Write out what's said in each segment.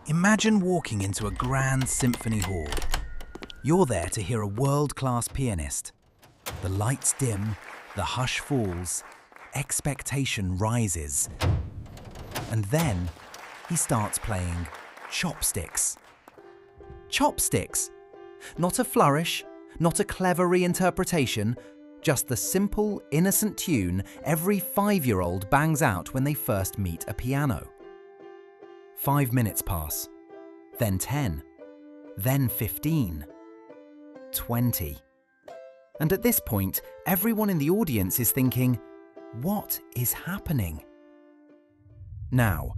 Imagine walking into a grand symphony hall. You're there to hear a world-class pianist. The lights dim, the hush falls, expectation rises. And then he starts playing chopsticks. Chopsticks! Not a flourish, not a clever reinterpretation, just the simple, innocent tune every 5-year-old bangs out when they first meet a piano. 5 minutes pass, then 10, then 15, 20. And at this point, everyone in the audience is thinking, what is happening? Now,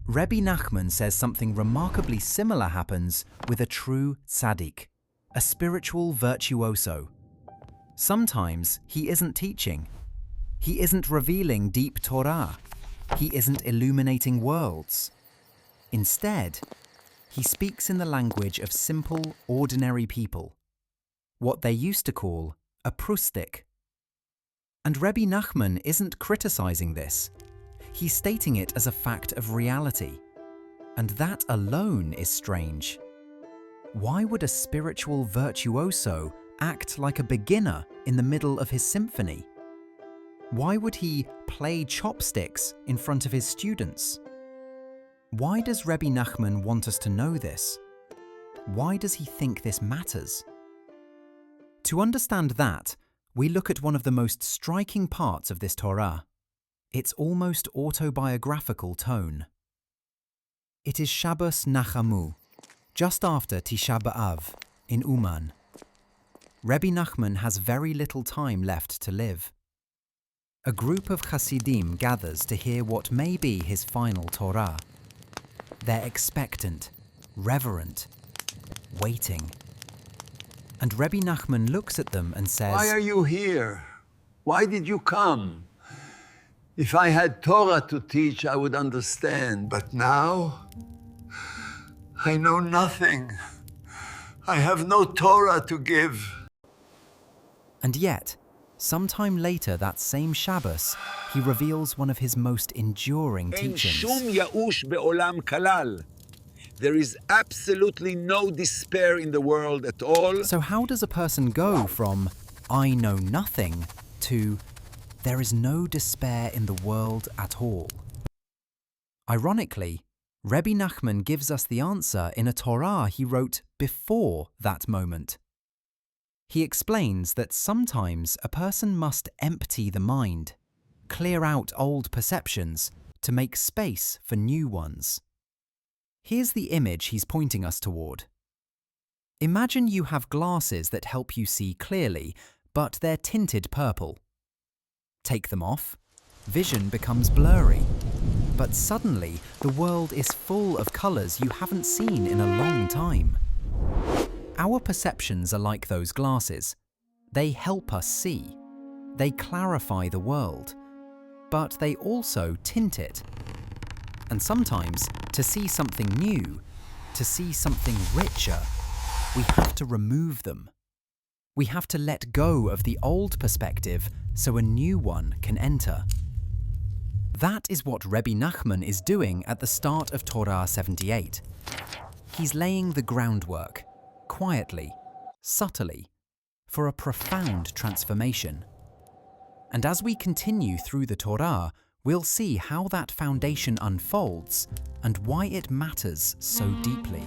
Rebbe Nachman says something remarkably similar happens with a true tzaddik, a spiritual virtuoso. Sometimes he isn't teaching. He isn't revealing deep Torah. He isn't illuminating worlds. Instead, he speaks in the language of simple, ordinary people, what they used to call a prustik. And Rebbe Nachman isn't criticizing this. He's stating it as a fact of reality. And that alone is strange. Why would a spiritual virtuoso act like a beginner in the middle of his symphony? Why would he play chopsticks in front of his students? Why does Rebbe Nachman want us to know this? Why does he think this matters? To understand that, we look at one of the most striking parts of this Torah, its almost autobiographical tone. It is Shabbos Nachamu, just after Tisha B'Av, in Uman. Rebbe Nachman has very little time left to live. A group of Hasidim gathers to hear what may be his final Torah. They're expectant, reverent, waiting. And Rebbe Nachman looks at them and says, "Why are you here? Why did you come? If I had Torah to teach, I would understand. But now, I know nothing. I have no Torah to give." And yet, sometime later that same Shabbos, he reveals one of his most enduring teachings. There is absolutely no despair in the world at all. So how does a person go from, I know nothing, to, there is no despair in the world at all? Ironically, Rebbe Nachman gives us the answer in a Torah he wrote before that moment. He explains that sometimes a person must empty the mind, clear out old perceptions to make space for new ones. Here's the image he's pointing us toward. Imagine you have glasses that help you see clearly, but they're tinted purple. Take them off, vision becomes blurry. But suddenly, the world is full of colours you haven't seen in a long time. Our perceptions are like those glasses. They help us see. They clarify the world. But they also tint it. And sometimes, to see something new, to see something richer, we have to remove them. We have to let go of the old perspective so a new one can enter. That is what Rebbe Nachman is doing at the start of Torah 78. He's laying the groundwork, quietly, subtly, for a profound transformation. And as we continue through the Torah, we'll see how that foundation unfolds and why it matters so deeply.